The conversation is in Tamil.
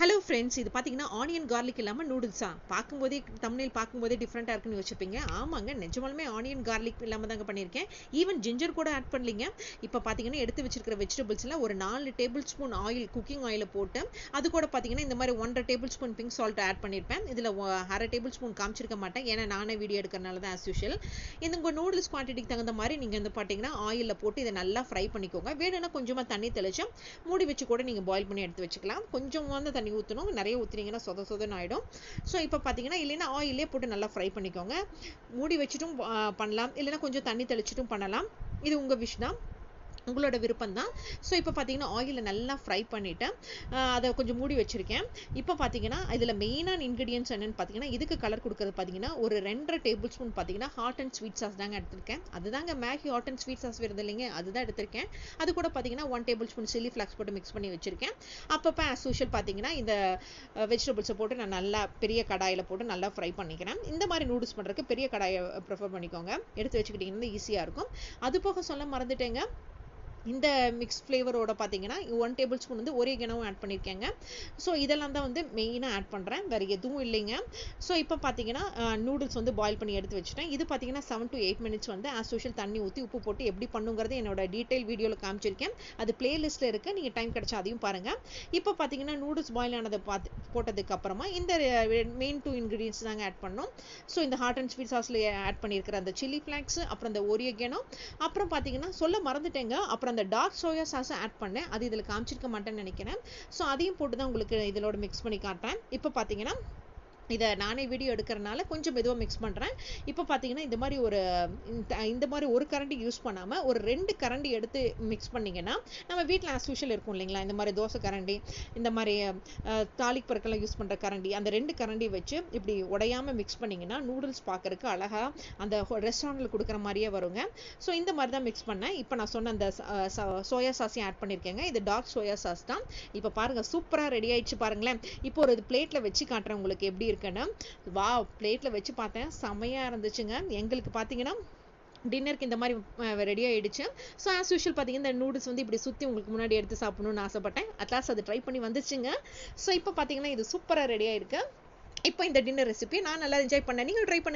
ஹலோ ஃப்ரெண்ட்ஸ், இது பார்த்தீங்கன்னா ஆனியன் கார்லிக் இல்லாமல் நூடுல்ஸா பார்க்கும்போதே தம்ப்நெயில் பார்க்கும்போதே டிஃப்ரெண்ட்டாக இருக்குன்னு யோசிப்பீங்க. ஆமாங்க, நிஜமாலுமே ஆனியன் கார்லிக் இல்லாமல் தாங்க பண்ணியிருக்கேன். ஈவன் ஜிஞ்சர் கூட ஆட் பண்ணலிங்க. இப்போ பார்த்தீங்கன்னா எடுத்து வச்சிருக்கிற வெஜிடபிள்ஸில் ஒரு 4 டேபிள் ஸ்பூன் ஆயில், குக்கிங் ஆயிலை போட்டு அது கூட பார்த்தீங்கன்னா இந்த மாதிரி 1.5 table spoon pink salt add பண்ணியிருப்பேன். இதில் 1/2 டேபிள் ஸ்பூன் காமிச்சிருக்க மாட்டேன், ஏன்னா நானே வீடியோ எடுக்கிறனால தான் ஆஸ் யூஷுவல். இந்த உங்கள் நூடுல்ஸ் குவான்டிட்டிக்கு தகுந்த மாதிரி நீங்கள் வந்து பார்த்தீங்கன்னா ஆயிலில் போட்டு இதை நல்லா ஃப்ரை பண்ணிக்கோங்க. வேணும்னா கொஞ்சமாக தண்ணி தெளிச்சு மூடி வச்சு கூட நீங்கள் பாயில் பண்ணி எடுத்து வச்சுக்கலாம். கொஞ்சம் வந்து தண்ணி ஊற்றணும், நிறைய ஊற்றினீங்கன்னா சொத சொதன்னு ஆகிடும். ஸோ இப்போ பார்த்தீங்கன்னா இல்லைன்னா ஆயிலே போட்டு நல்லா ஃப்ரை பண்ணிக்கோங்க. மூடி வச்சுட்டும் பண்ணலாம், இல்லைன்னா கொஞ்சம் தண்ணி தெளிச்சிட்டும் பண்ணலாம். இது உங்கள் விஷ் தான், உங்களோட விருப்பம் தான். ஸோ இப்போ பார்த்தீங்கன்னா ஆயிலை நல்லா ஃப்ரை பண்ணிவிட்டேன், அதை கொஞ்சம் மூடி வச்சுருக்கேன். இப்போ பார்த்தீங்கன்னா இதில் மெயினான இன்க்ரீடியன்ஸ் என்னென்னு பார்த்தீங்கன்னா, இதுக்கு கலர் கொடுக்குறது பார்த்தீங்கன்னா ஒரு 2.5 டேபிள் ஸ்பூன் பார்த்தீங்கன்னா ஹாட் அண்ட் ஸ்வீட் சாஸ் தாங்க எடுத்திருக்கேன். அதுதாங்க Maggi hot and sweet sauce வருது இல்லைங்க, அதுதான் எடுத்திருக்கேன். அது கூட பார்த்தீங்கன்னா 1 டேபிள் ஸ்பூன் சில்லி ஃப்ளாக்ஸ் போட்டு மிக்ஸ் பண்ணி வச்சுருக்கேன். அப்பப்போ ஆஸ் யூஷுவல் பார்த்தீங்கன்னா இந்த வெஜிடபிள்ஸை போட்டு நான் நல்லா பெரிய கடாயில் போட்டு நல்லா ஃப்ரை பண்ணிக்கிறேன். இந்த மாதிரி நூடுல்ஸ் பண்ணுறதுக்கு பெரிய கடாயை ப்ரிஃபர் பண்ணிக்கோங்க, எடுத்து வச்சுக்கிட்டிங்கன்னா ஈஸியாக இருக்கும். அது போக சொல்ல மறந்துட்டேங்க, இந்த மிக்ஸ் ஃப்ளேவரோட பார்த்தீங்கன்னா 1 டேபிள் ஸ்பூன் வந்து ஒரேகனவும் ஆட் பண்ணியிருக்கேங்க. ஸோ இதெல்லாம் தான் வந்து மெயினாக ஆட் பண்ணுறேன், வேறு எதுவும் இல்லைங்க. ஸோ இப்போ பார்த்தீங்கன்னா நூடுல்ஸ் வந்து பாயில் பண்ணி எடுத்து வச்சுட்டேன். இது பார்த்தீங்கன்னா 7 to 8 மினிட்ஸ் வந்து ஆஸ் யூஷுவல் தண்ணி ஊற்றி உப்பு போட்டு எப்படி பண்ணுங்கிறது என்னோட டீட்டெயில் வீடியோவில் காமிச்சிருக்கேன். அது பிளேலிஸ்ட்டில் இருக்குது, நீங்கள் டைம் கிடச்சா அதையும் பாருங்கள். இப்போ பார்த்தீங்கன்னா நூடுல்ஸ் பாயில் ஆனதை போட்டதுக்கு அப்புறமா இந்த மெயின் 2 இன்க்ரீடியன்ஸ் தாங்க ஆட் பண்ணோம். ஸோ இந்த ஹாட் அண்ட் ஸ்வீட் சாஸில் ஆட் பண்ணியிருக்கிற அந்த சில்லி ஃப்ளாக்ஸ், அப்புறம் அந்த ஒரியகனோ, அப்புறம் பார்த்தீங்கன்னா சொல்ல மறந்துட்டேங்க, அப்புறம் அந்த டார்க் சோயா சாஸை ஆட் பண்ணேன். அது இதில் காமிச்சிருக்க மாட்டேன்னு நினைக்கிறேன். ஸோ அதையும் போட்டு தான் உங்களுக்கு இதோட மிக்ஸ் பண்ணி காட்டுறேன். இப்போ பார்த்தீங்கன்னா இதை நானே வீடியோ எடுக்கிறனால கொஞ்சம் மெதுவாக மிக்ஸ் பண்ணுறேன். இப்போ பார்த்தீங்கன்னா இந்த மாதிரி ஒரு கரண்டி யூஸ் பண்ணாமல் ஒரு 2 கரண்டி எடுத்து மிக்ஸ் பண்ணிங்கன்னா, நம்ம வீட்டில் ஆஸ் யூஷுவல் இருக்கும் இல்லைங்களா, இந்த மாதிரி தோசை கரண்டி, இந்த மாதிரி தாளிக்கு பறக்கெல்லாம் யூஸ் பண்ணுற கரண்டி, அந்த 2 கரண்டி வச்சு இப்படி உடையாமல் மிக்ஸ் பண்ணிங்கன்னா நூடுல்ஸ் பார்க்குறக்கு அழகாக அந்த ரெஸ்டாரண்ட்டில் கொடுக்குற மாதிரியே வருங்க. ஸோ இந்த மாதிரி தான் மிக்ஸ் பண்ணேன். இப்போ நான் சொன்ன அந்த சோயா சாஸையும் ஆட் பண்ணியிருக்கேங்க. இது டார்க் சோயா சாஸ் தான். இப்போ பாருங்கள், சூப்பராக ரெடி ஆயிடுச்சு பாருங்களேன். இப்போ ஒரு பிளேட்டில் வச்சு காட்டுறேன் உங்களுக்கு எப்படி இருக்கு. வா, பிளேட்ல வச்சு பார்த்தேன், செமையா இருந்துச்சுங்க. எங்களுக்கு பார்த்தீங்கன்னா டின்னருக்கு இந்த மாதிரி ரெடி ஆயிடுச்சு. ஸோ ஆஸ் யூஷுவல் பார்த்தீங்கன்னா இந்த நூடுல்ஸ் வந்து இப்படி சுற்றி உங்களுக்கு முன்னாடி எடுத்து சாப்பிடணும்னு ஆசைப்பட்டேன். அட்லாஸ்ட் அது ட்ரை பண்ணி வந்துச்சுங்க. ஸோ இப்போ பார்த்தீங்கன்னா இது சூப்பராக ரெடி ஆயிருக்கு. இப்போ இந்த டின்னர் ரெசிபி நான் நல்லா என்ஜாய் பண்ணேன், நீங்கள் ட்ரை பண்ணுங்க.